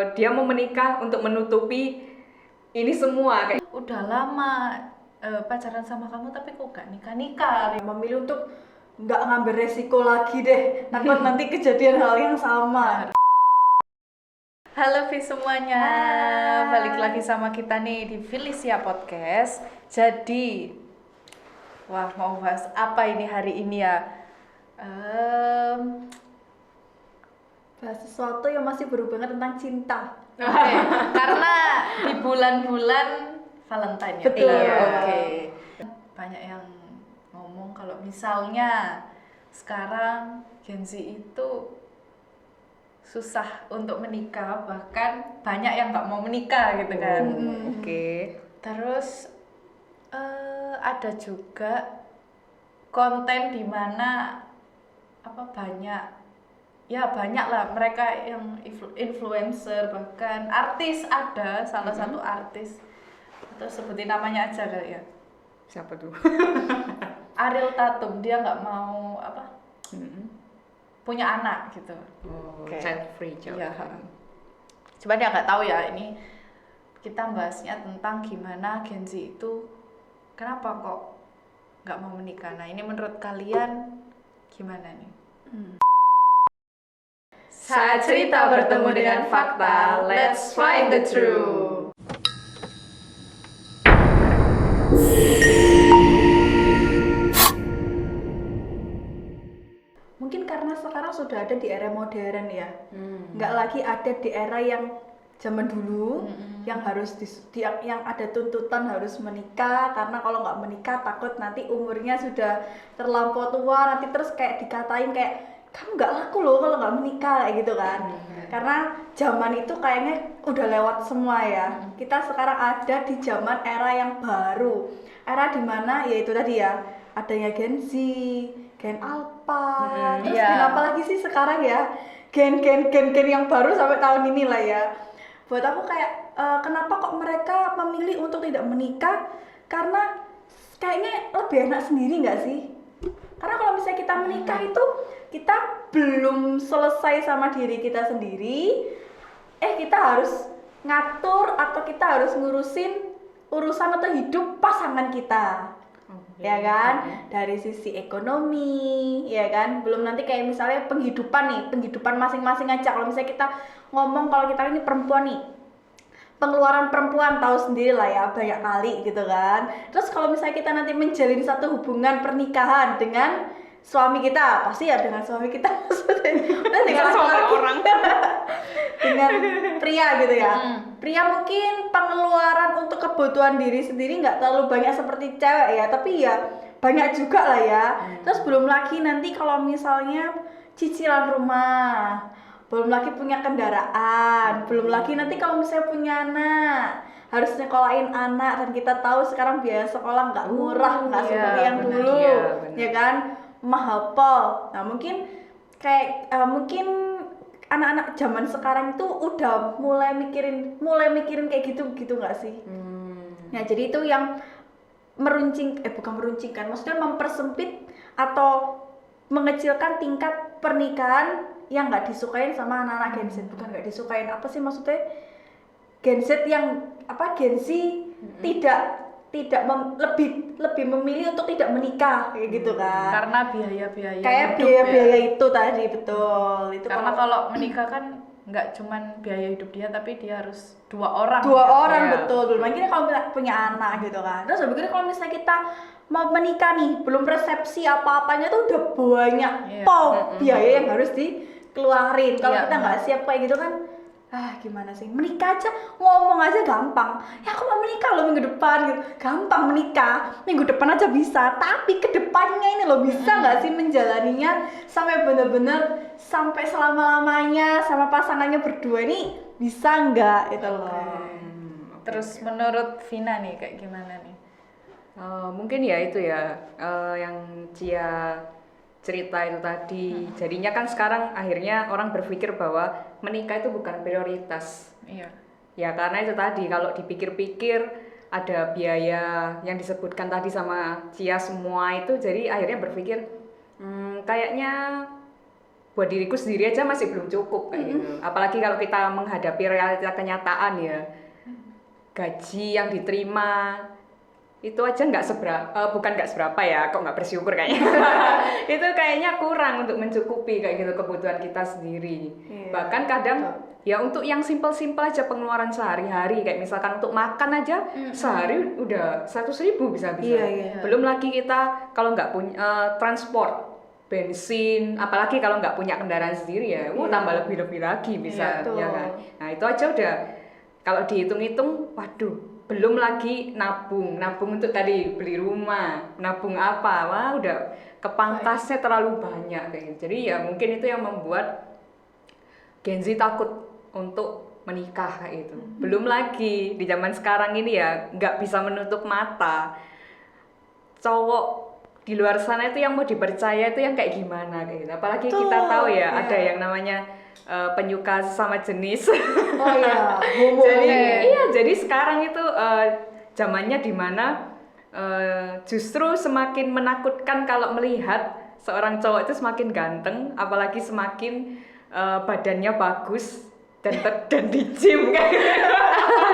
Dia mau menikah untuk menutupi ini semua kayak Udah lama pacaran sama kamu tapi kok gak nikah-nikah. Memilih untuk nggak ngambil resiko lagi deh, takut nanti kejadian hal yang sama. Halo Vi semuanya, balik lagi sama kita nih di Felicia Podcast. Jadi, wah mau bahas apa ini hari ini ya? Bahas sesuatu yang masih berhubungan tentang cinta. Oke, karena di bulan-bulan Valentine ya. Betul. Iya, oke. Banyak yang ngomong kalau misalnya sekarang Gen Z itu susah untuk menikah, bahkan banyak yang nggak mau menikah gitu kan. Oke. Terus ada juga konten di mana banyak lah mereka yang influencer, bahkan artis, ada salah satu artis, atau sebutin namanya aja kali ya, Siapa tuh? Ariel Tatum. Dia nggak mau punya anak gitu. Oke. Child free child. Iya. Cuma dia nggak tahu ya, ini kita bahasnya tentang gimana Gen Z itu kenapa kok nggak mau menikah. Nah ini menurut kalian gimana nih? Saat cerita bertemu dengan fakta, let's find the truth. Mungkin karena sekarang sudah ada di era modern ya, nggak lagi ada di era yang zaman dulu yang harus yang ada tuntutan harus menikah, karena kalau nggak menikah takut nanti umurnya sudah terlampau tua, nanti terus kayak dikatain kayak kamu nggak laku loh kalau nggak menikah kayak gitu kan. Karena zaman itu kayaknya udah lewat semua ya. Kita sekarang ada di zaman era yang baru, era dimana ya itu tadi ya, adanya Gen Z, Gen Alpha, terus Iya. Gen apa lagi sih sekarang ya, Gen yang baru sampai tahun ini lah ya. Buat aku kayak kenapa kok mereka memilih untuk tidak menikah, karena kayaknya lebih enak sendiri nggak sih? Karena kalau misalnya kita menikah itu kita belum selesai sama diri kita sendiri, kita harus ngatur atau kita harus ngurusin urusan atau hidup pasangan kita. Ya kan, dari sisi ekonomi, ya kan, belum nanti kayak misalnya penghidupan masing-masing aja. Kalau misalnya kita ngomong, kalau kita ini perempuan nih, pengeluaran perempuan tahu sendiri lah ya, banyak kali gitu kan. Terus kalau misalnya kita nanti menjalin satu hubungan pernikahan dengan suami kita, pasti ya dengan suami kita maksudnya dengan laki-laki orang. dengan pria gitu ya. Pria mungkin pengeluaran untuk kebutuhan diri sendiri nggak terlalu banyak seperti cewek ya, tapi ya banyak juga lah ya. Terus belum lagi nanti kalau misalnya cicilan rumah, belum lagi punya kendaraan, belum lagi nanti kalau misalnya punya anak, harus nyekolahin anak, dan kita tahu sekarang biaya sekolah nggak murah, nggak iya, seperti yang benar, dulu, iya, benar. ya kan, mahal pol. Nah mungkin kayak mungkin anak-anak zaman sekarang itu udah mulai mikirin kayak gitu nggak sih? Nah jadi itu yang bukan meruncingkan, maksudnya mempersempit atau mengecilkan tingkat pernikahan yang nggak disukain sama anak-anak Gen Z. Bukan nggak disukain, apa sih maksudnya, Gen Z yang Gen Z lebih memilih untuk tidak menikah kayak gitu kan. Karena biaya-biaya Kayak hidup biaya-biaya ya. itu tadi, betul. Itu Karena kalau menikah kan nggak cuman biaya hidup dia, tapi dia harus dua orang. orang Ya. betul. Belum lagi kalau kita punya anak gitu kan. Terus begitu kalau misalnya kita mau menikah nih, belum resepsi apa-apanya tuh udah banyak biaya yang harus dikeluarin. Kalau Iya, kita nggak siap kayak gitu kan, gimana sih, menikah aja, ngomong aja gampang ya, aku mau menikah loh minggu depan gitu, gampang menikah minggu depan aja bisa, tapi kedepannya ini loh bisa nggak sih menjalaninya sampai bener-bener sampai selama-lamanya sama pasangannya berdua ini, bisa nggak itu loh. Terus menurut Vina nih kayak gimana nih? Mungkin ya itu ya, yang Cia cerita itu tadi. Jadinya kan sekarang akhirnya orang berpikir bahwa menikah itu bukan prioritas. Iya. Ya karena itu tadi, kalau dipikir-pikir ada biaya yang disebutkan tadi sama Cia semua itu, jadi akhirnya berpikir kayaknya buat diriku sendiri aja masih belum cukup kayak gitu. Apalagi kalau kita menghadapi realita kenyataan ya, gaji yang diterima itu aja nggak seberapa, bukan nggak seberapa ya, kok nggak bersyukur kayaknya. Itu kayaknya kurang untuk mencukupi kayak gitu kebutuhan kita sendiri. Bahkan kadang ya untuk yang simpel-simpel aja pengeluaran sehari-hari, kayak misalkan untuk makan aja sehari udah 100.000 bisa-bisa. Belum lagi kita kalau nggak punya transport, bensin, apalagi kalau nggak punya kendaraan sendiri ya, tambah lebih-lebih lagi bisa, ya kan. Nah itu aja udah kalau dihitung-hitung, waduh, belum lagi nabung untuk tadi beli rumah, nabung apa, wah udah kepangkasnya terlalu banyak kayak gitu. Jadi ya mungkin itu yang membuat Gen Z takut untuk menikah kayak gitu. Belum lagi di zaman sekarang ini ya nggak bisa menutup mata cowok di luar sana itu yang mau dipercaya itu yang kayak gimana kayak gitu. Apalagi kita tahu ya ada yang namanya penyuka sesama jenis. Oh iya, jadi sekarang itu zamannya dimana justru semakin menakutkan kalau melihat seorang cowok itu semakin ganteng, apalagi semakin badannya bagus dan di gym kayak gitu.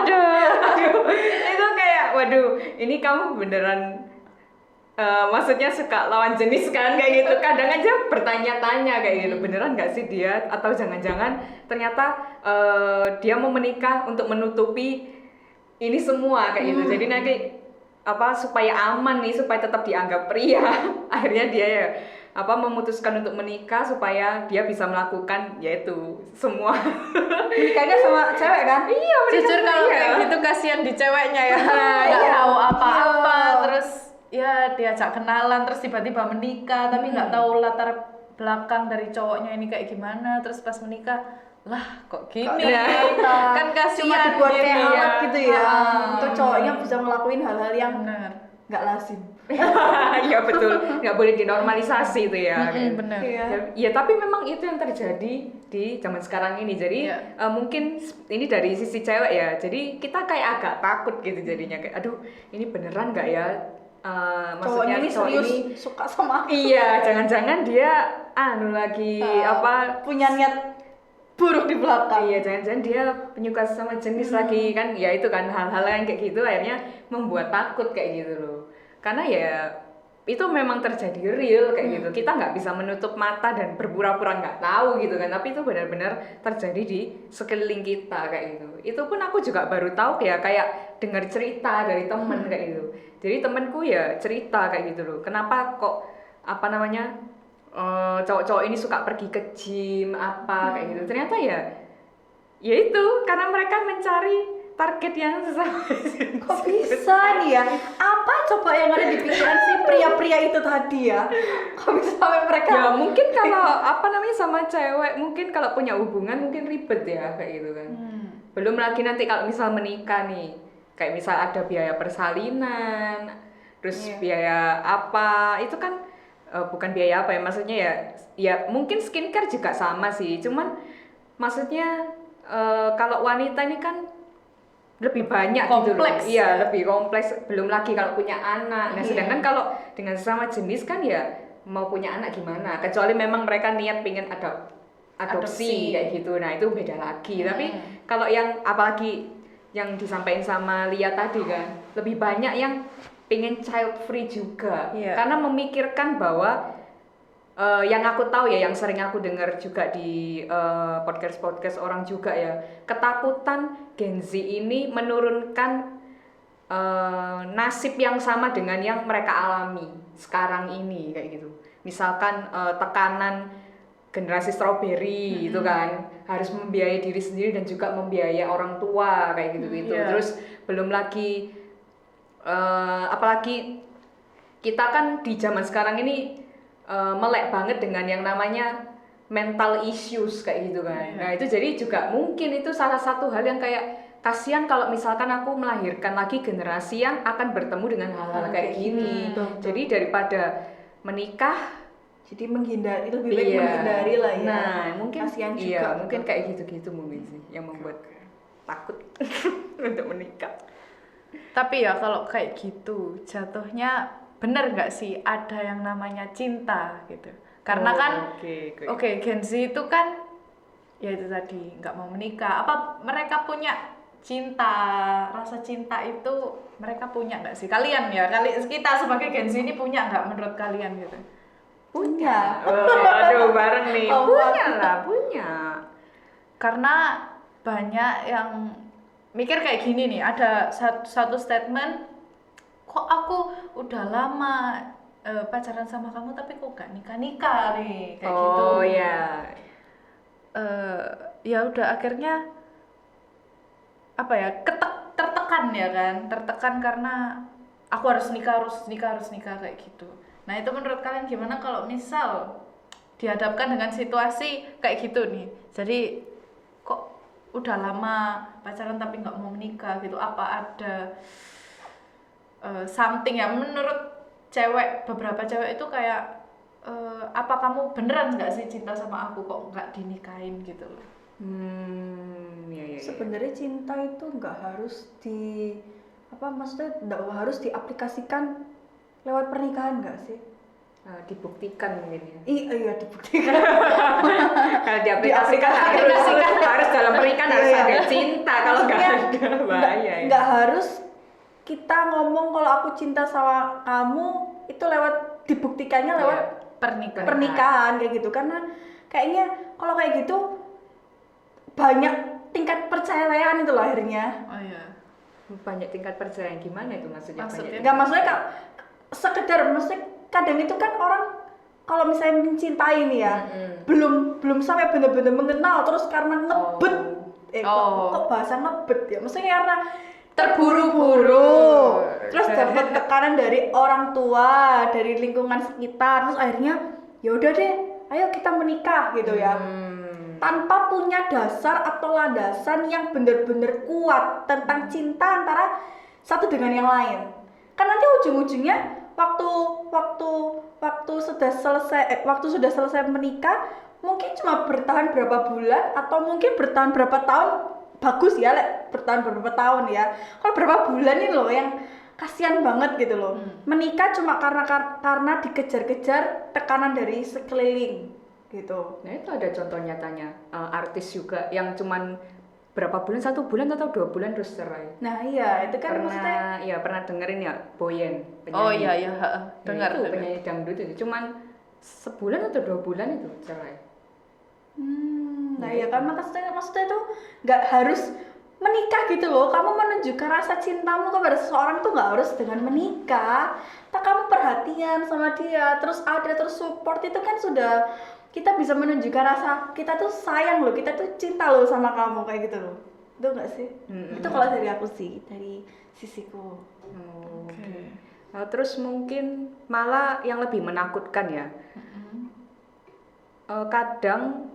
aduh, itu kayak waduh, ini kamu beneran maksudnya suka lawan jenis kan kayak gitu. Kadang aja bertanya-tanya kayak gitu, beneran nggak sih dia, atau jangan-jangan ternyata dia mau menikah untuk menutupi ini semua kayak gitu. Jadi nanti supaya aman nih, supaya tetap dianggap pria, akhirnya dia ya memutuskan untuk menikah supaya dia bisa melakukan yaitu semua. Menikahnya sama cewek kan? Iya, Jujur kalau kayak gitu kasihan di ceweknya ya, nggak tahu apa-apa, terus ya diajak kenalan terus tiba-tiba menikah tapi nggak tahu latar belakang dari cowoknya ini kayak gimana, terus pas menikah lah kok gini kan kasihan dibuat kayak gitu alat gitu ya, untuk cowoknya Hmm. bisa ngelakuin hal-hal yang Bener. nggak lazim. Iya betul, nggak boleh dinormalisasi itu ya. Bener. Ya tapi memang itu yang terjadi di zaman sekarang ini. Jadi mungkin ini dari sisi cewek ya, jadi kita kayak agak takut gitu jadinya, kayak aduh ini beneran nggak ya, maksudnya Cowoknya ini cowok serius ini suka sama aku. iya, jangan-jangan dia lagi punya niat buruk di belakang. Iya, jangan-jangan dia penyuka sama jenis lagi kan. Ya itu kan hal-hal yang kayak gitu akhirnya membuat takut kayak gitu loh. Karena ya itu memang terjadi real kayak gitu. Kita nggak bisa menutup mata dan berpura-pura nggak tahu gitu kan. Tapi itu benar-benar terjadi di sekeliling kita kayak gitu. Itu pun aku juga baru tahu ya, kayak dengar cerita dari temen kayak gitu. Jadi temenku ya cerita kayak gitu loh. Kenapa kok cowok-cowok ini suka pergi ke gym kayak gitu. Ternyata ya itu karena mereka mencari target yang sesama. Kok bisa nih ya? Apa coba yang ada di pikiran si pria-pria itu tadi ya? Kok bisa sampai mereka? Ya mungkin kalau sama cewek, mungkin kalau punya hubungan mungkin ribet ya kayak gitu kan. Belum lagi nanti kalau misal menikah nih, kayak misal ada biaya persalinan, terus biaya apa, itu kan bukan biaya apa ya, maksudnya ya mungkin skincare juga sama sih, cuman maksudnya kalau wanita ini kan lebih banyak Kompleks, gitu loh. Iya, lebih kompleks. Belum lagi kalau punya anak. Nah, sedangkan kalau dengan sesama jenis kan ya mau punya anak gimana? Kecuali memang mereka niat pengen adopsi kayak gitu. Nah, itu beda lagi. Tapi kalau yang apalagi yang disampaikan sama Lia tadi kan, lebih banyak yang pengen child free juga. Karena memikirkan bahwa yang aku tahu ya, yang sering aku dengar juga di podcast orang juga ya, ketakutan Gen Z ini menurunkan nasib yang sama dengan yang mereka alami sekarang ini kayak gitu. Misalkan tekanan generasi strawberry itu kan harus membiayai diri sendiri dan juga membiayai orang tua kayak gitu. Terus belum lagi apalagi kita kan di zaman sekarang ini melek banget dengan yang namanya mental issues kayak gitu kan. Nah itu jadi juga mungkin itu salah satu hal yang kayak kasihan kalau misalkan aku melahirkan lagi generasi yang akan bertemu dengan hal-hal kayak gini. Jadi daripada menikah, jadi menghindari, lebih baik menghindari lah ya. Nah mungkin kasihan juga. Mungkin kayak gitu-gitu mungkin sih yang membuat takut untuk menikah. Tapi ya kalau kayak gitu jatuhnya bener nggak sih ada yang namanya cinta gitu? Karena kan oke. Gen Z itu kan ya itu tadi nggak mau menikah. Apa mereka punya cinta, rasa cinta itu mereka punya nggak sih? Kalian ya, kita sebagai Gen Z ini punya nggak menurut kalian gitu? Punya. Aduh, bareng nih. Oh, Punya lah, punya. Karena banyak yang mikir kayak gini nih, ada satu statement, kok aku udah lama pacaran sama kamu tapi kok gak nikah nih, kayak gitu. Oh ya. Ya udah akhirnya apa ya, tertekan ya kan, tertekan karena aku harus nikah kayak gitu. Nah itu menurut kalian gimana kalau misal dihadapkan dengan situasi kayak gitu nih, jadi kok udah lama pacaran tapi nggak mau menikah gitu, apa ada something ya menurut beberapa cewek itu kayak apa kamu beneran nggak sih cinta sama aku kok nggak dinikahin gitu loh. Ya. Sebenarnya cinta itu nggak harus maksudnya nggak harus diaplikasikan lewat pernikahan nggak sih? Dibuktikan mungkin ya. Iya dibuktikan. Kalau diaplikasikan harus dalam pernikahan harus Iya. ada cinta, kalau nggak ada bahaya. Nggak harus kita ngomong kalau aku cinta sama kamu itu dibuktikannya lewat pernikahan kayak gitu, karena kayaknya kalau kayak gitu banyak tingkat perceraian itu loh akhirnya. Oh iya. Banyak tingkat perceraian gimana itu maksudnya? Nggak, maksudnya sekedar, maksudnya kadang itu kan orang kalau misalnya mencintai nih ya, belum sampai benar-benar mengenal, terus karena ngebet, kok bahasa ngebet ya, maksudnya karena terburu-buru, terus dapat tekanan dari orang tua, dari lingkungan sekitar, terus akhirnya ya udah deh, ayo kita menikah gitu ya, tanpa punya dasar atau landasan yang benar-benar kuat tentang cinta antara satu dengan yang lain. Kan nanti ujung-ujungnya waktu sudah selesai menikah, mungkin cuma bertahan berapa bulan atau mungkin bertahan berapa tahun. Bagus ya, bertahan beberapa tahun ya. Kalau berapa bulan ini loh yang kasihan banget gitu loh. Menikah cuma karena dikejar-kejar tekanan dari sekeliling gitu. Nah itu ada contoh nyatanya, artis juga yang cuman berapa bulan, 1 bulan atau 2 bulan terus cerai. Nah iya, itu kan pernah dengerin ya, Boyen penyanyi. Oh iya dengar. Itu penyanyi dangdut itu cuman sebulan atau 2 bulan itu cerai. Nah ya kan maksudnya itu nggak harus menikah gitu loh. Kamu menunjukkan rasa cintamu kepada seseorang tuh nggak harus dengan menikah. Tak kamu perhatian sama dia, terus support, itu kan sudah kita bisa menunjukkan rasa kita tuh sayang loh, kita tuh cinta loh sama kamu kayak gitu loh. Itu nggak sih? Itu kalau dari aku sih, dari sisiku. Okay. Nah, terus mungkin malah yang lebih menakutkan ya. Kadang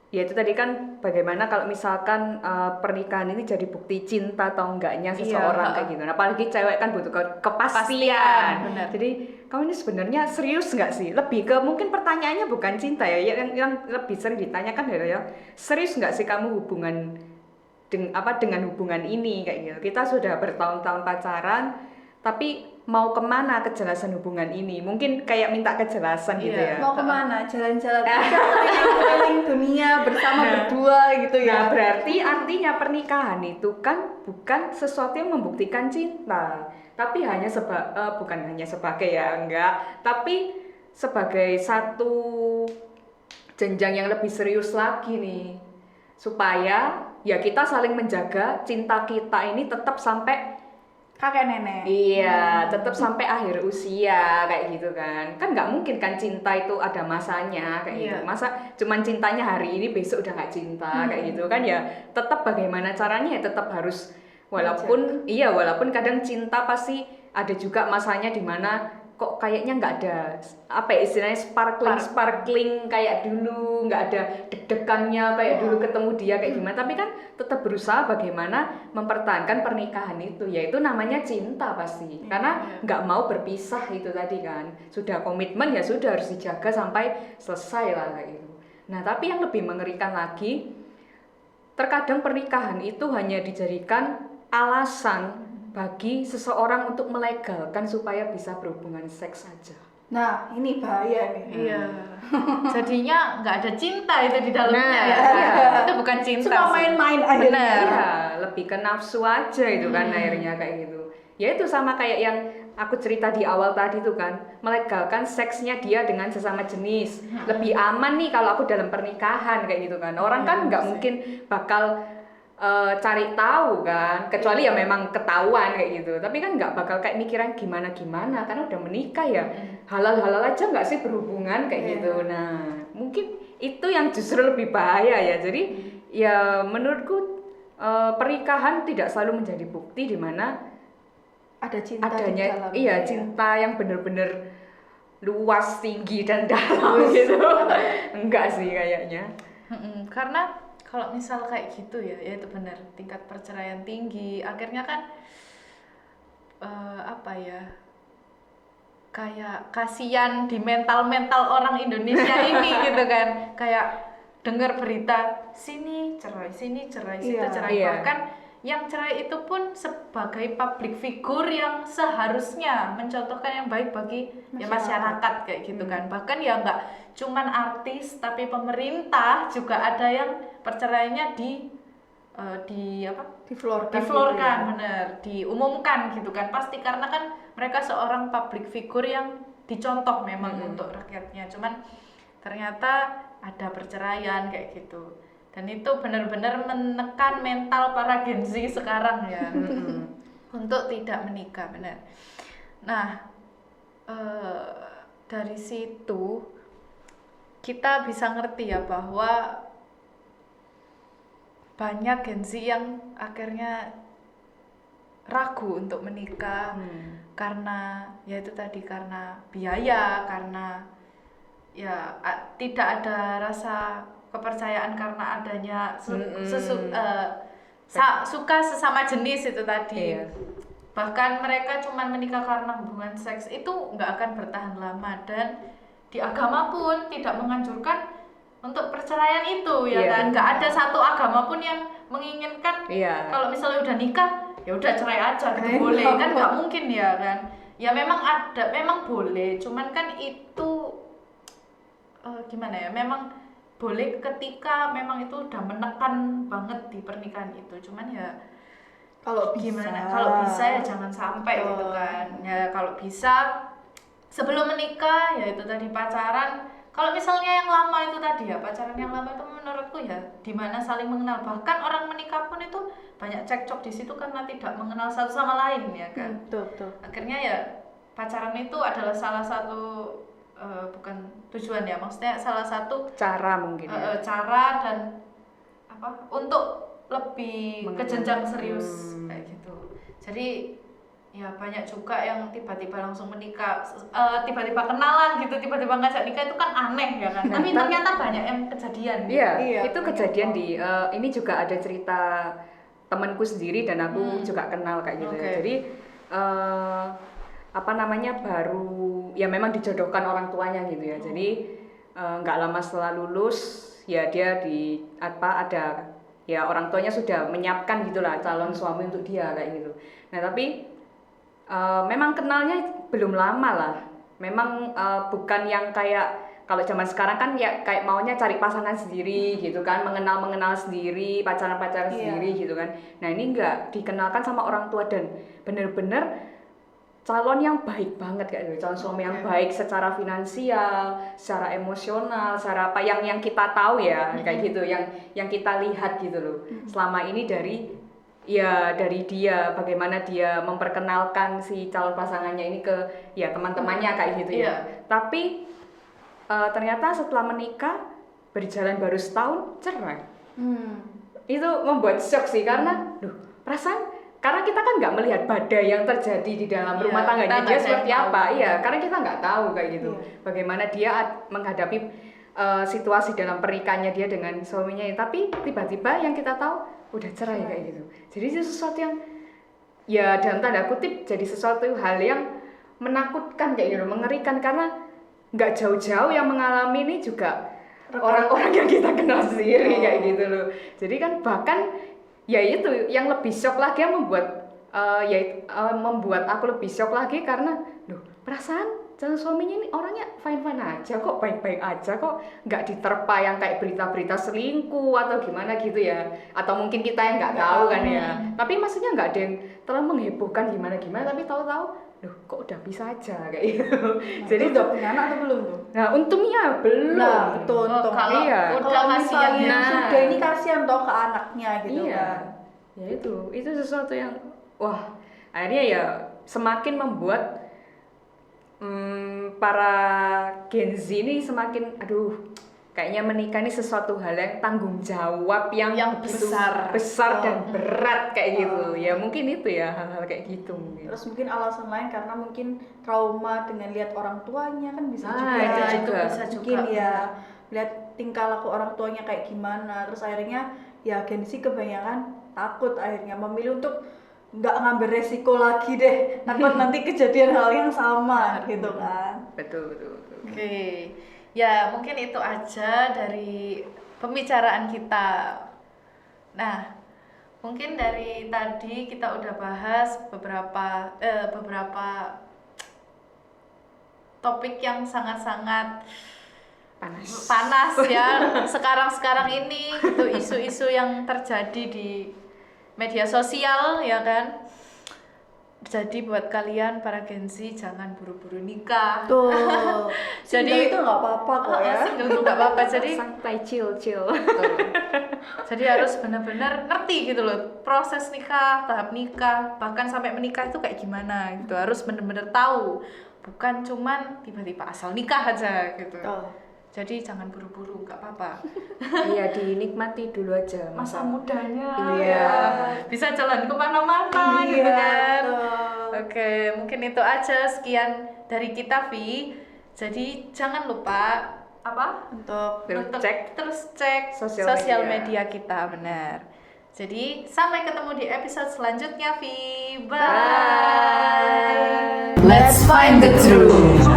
ya itu tadi kan bagaimana kalau misalkan pernikahan ini jadi bukti cinta atau enggaknya seseorang kayak gitu. Apalagi cewek kan butuh kepastian. Benar. Jadi kamu ini sebenarnya serius nggak sih? Lebih ke mungkin pertanyaannya bukan cinta ya, yang lebih sering ditanyakan ya serius nggak sih kamu hubungan dengan hubungan ini kayak gitu. Kita sudah bertahun-tahun pacaran, tapi mau kemana kejelasan hubungan ini? Mungkin kayak minta kejelasan gitu ya. Mau kemana? Jalan-jalan aja keliling dunia bersama berdua gitu ya. Nah berarti artinya pernikahan itu kan bukan sesuatu yang membuktikan cinta, tapi bukan hanya sebagai ya, enggak, tapi sebagai satu jenjang yang lebih serius lagi nih, supaya ya kita saling menjaga cinta kita ini tetap sampai kakek nenek. Iya, tetap sampai akhir usia kayak gitu kan. Kan nggak mungkin kan cinta itu ada masanya kayak gitu. Masa cuman cintanya hari ini besok udah nggak cinta kayak gitu kan ya. Tetap bagaimana caranya ya tetap harus walaupun kadang cinta pasti ada juga masanya di mana kok kayaknya nggak ada istilahnya sparkling kayak dulu, nggak ada deg-degannya kayak dulu ketemu dia kayak gimana, tapi kan tetap berusaha bagaimana mempertahankan pernikahan itu, yaitu namanya cinta pasti, karena nggak mau berpisah itu tadi kan, sudah komitmen ya sudah harus dijaga sampai selesai lah kayak gitu. Nah tapi yang lebih mengerikan lagi, terkadang pernikahan itu hanya dijadikan alasan bagi seseorang untuk melegalkan supaya bisa berhubungan seks saja. Nah, ini bahaya nih. Iya. Jadinya nggak ada cinta itu di dalamnya Nah, ya. iya. Itu bukan cinta. Cuma sih. main-main akhirnya. Bener. Iya, lebih ke nafsu aja itu kan akhirnya kayak gitu. Ya itu sama kayak yang aku cerita di awal tadi tuh kan, melegalkan seksnya dia dengan sesama jenis. Lebih aman nih kalau aku dalam pernikahan kayak gitu kan. Orang kan nggak mungkin bakal cari tahu kan, kecuali ya memang ketahuan kayak gitu. Tapi kan nggak bakal kayak mikiran gimana karena udah menikah ya. Halal-halal aja nggak sih berhubungan kayak gitu. Nah, mungkin itu yang justru lebih bahaya ya. Jadi ya menurutku pernikahan tidak selalu menjadi bukti di mana Ada cinta di adanya dalamnya. iya cinta yang bener-bener luas, tinggi dan dalam gitu. Enggak sih kayaknya. Karena kalau misal kayak gitu ya itu benar tingkat perceraian tinggi. Akhirnya kan apa ya? Kayak kasihan di mental orang Indonesia ini gitu kan. Kayak dengar berita sini cerai, situ Iya, cerai. iya. Bahkan yang cerai itu pun sebagai public figure yang seharusnya mencontohkan yang baik bagi masyarakat kayak gitu kan. Bahkan ya nggak cuman artis tapi pemerintah juga ada yang perceraiannya Diflorkan. diflorkan gitu ya. bener, diumumkan gitu kan. Pasti karena kan mereka seorang public figure yang dicontoh memang untuk rakyatnya. Cuman ternyata ada perceraian kayak gitu. Dan itu benar-benar menekan mental para Gen Z sekarang ya untuk tidak menikah, benar. Nah, dari situ kita bisa ngerti ya bahwa banyak Gen Z yang akhirnya ragu untuk menikah karena ya itu tadi karena biaya, karena ya tidak ada rasa kepercayaan karena adanya suka sesama jenis itu tadi. Iya. Bahkan mereka cuma menikah karena hubungan seks itu nggak akan bertahan lama, dan di agama pun tidak menganjurkan untuk perceraian itu ya Iya. kan. Nggak ada satu agama pun yang menginginkan kalau misalnya udah nikah ya udah cerai aja gitu boleh kan, nggak mungkin ya kan. Ya memang ada, memang boleh, cuman kan itu gimana ya, memang boleh ketika memang itu udah menekan banget di pernikahan itu. Cuman ya Kalau bisa. gimana, kalau bisa ya jangan sampai gitu kan. Ya kalau bisa sebelum menikah ya itu tadi pacaran. Kalau misalnya yang lama itu tadi ya, pacaran yang lama itu menurutku ya dimana saling mengenal. Bahkan orang menikah pun itu banyak cekcok di situ karena tidak mengenal satu sama lain ya kan. Betul. Akhirnya ya pacaran itu adalah salah satu bukan tujuan ya, maksudnya salah satu Cara mungkin ya. cara dan apa untuk lebih ke jenjang serius kayak gitu. Jadi ya banyak juga yang tiba-tiba langsung menikah, tiba-tiba kenalan gitu, tiba-tiba ngajak nikah, itu kan aneh ya kan. Tapi ternyata banyak yang kejadian gitu. Iya, itu kejadian di ini juga ada cerita temanku sendiri dan aku juga kenal kayak gitu. Oke. Jadi apa namanya, baru ya memang dijodohkan orang tuanya gitu ya. Jadi nggak lama setelah lulus ya dia ada ya orang tuanya sudah menyiapkan gitulah calon suami untuk dia kayak gitu. Nah tapi memang kenalnya belum lama lah. Memang bukan yang kayak kalau zaman sekarang kan ya kayak maunya cari pasangan sendiri gitu kan, mengenal sendiri, pacaran sendiri gitu kan. Nah ini enggak, dikenalkan sama orang tua dan bener-bener calon yang baik banget kayak gitu, calon suami yang baik secara finansial, secara emosional, secara apa yang kita tahu ya kayak gitu, yang kita lihat gitu loh. Selama ini dari dia, bagaimana dia memperkenalkan si calon pasangannya ini ke ya teman-temannya kayak gitu ya. Tapi ternyata setelah menikah berjalan baru setahun cerai. Itu membuat shock sih karena karena kita kan nggak melihat badai yang terjadi di dalam rumah tangganya dia seperti apa. Iya, karena kita nggak tahu kayak gitu. Bagaimana dia menghadapi situasi dalam pernikahannya dia dengan suaminya. Tapi tiba-tiba yang kita tahu udah cerai kayak gitu. Jadi itu sesuatu yang ya dalam tanda kutip jadi sesuatu hal yang menakutkan kayak gitu, mengerikan karena nggak jauh-jauh yang mengalami ini juga orang-orang yang kita kenal sendiri kayak gitu loh. Jadi kan bahkan ya itu yang lebih shock lagi yang membuat membuat aku lebih shock lagi karena perasaan calon suaminya ini orangnya fine-fine aja kok, baik-baik aja kok, nggak diterpa yang kayak berita-berita selingkuh atau gimana gitu ya, atau mungkin kita yang nggak tahu kan ya, tapi maksudnya nggak ada yang terlalu menghebohkan gimana-gimana, tapi tahu-tahu, loh kok udah bisa aja kayak gitu. Jadi udah punya anak atau belum tuh? Nah untungnya belum. Nah, betul. Kalau Iya. udah Kalau kasihan misalnya Nah. sudah ini kasihan toh ke anaknya gitu Iya. kan. Ya itu sesuatu yang wah akhirnya ya semakin membuat para Gen Z ini semakin kayaknya menikah ini sesuatu hal yang tanggung jawab yang begitu besar dan berat kayak gitu. Ya mungkin itu ya hal-hal kayak gitu mungkin. Terus mungkin alasan lain karena mungkin trauma dengan lihat orang tuanya kan bisa juga. itu juga. bisa juga. Mungkin ya lihat tingkah laku orang tuanya kayak gimana. Terus akhirnya ya Gen Z kebanyakan takut akhirnya memilih untuk nggak ngambil resiko lagi deh, takut nanti kejadian hal yang sama gitu kan. Betul. Oke, ya mungkin itu aja dari pembicaraan kita. Nah, mungkin dari tadi kita udah bahas beberapa topik yang sangat-sangat panas ya sekarang ini, itu isu-isu yang terjadi di media sosial ya kan. Jadi buat kalian para Gen Z jangan buru-buru nikah. Tuh. Jadi itu nggak apa-apa kok ya. Single itu nggak apa-apa. Jadi santai chill. jadi harus benar-benar ngerti gitu loh proses nikah, tahap nikah, bahkan sampai menikah itu kayak gimana gitu. Harus benar-benar tahu. Bukan cuman tiba-tiba asal nikah aja gitu. Jadi jangan buru-buru, nggak apa-apa. Iya dinikmati dulu aja Masa mudanya. Iya. Ya. Bisa jalan kemana-mana gitu Iya, kan. tuh. Oke, mungkin itu aja sekian dari kita, Vi. Jadi jangan lupa apa? Untuk Terus cek Sosial media kita, benar. Jadi sampai ketemu di episode selanjutnya, Vi. Bye. Bye. Let's find the truth.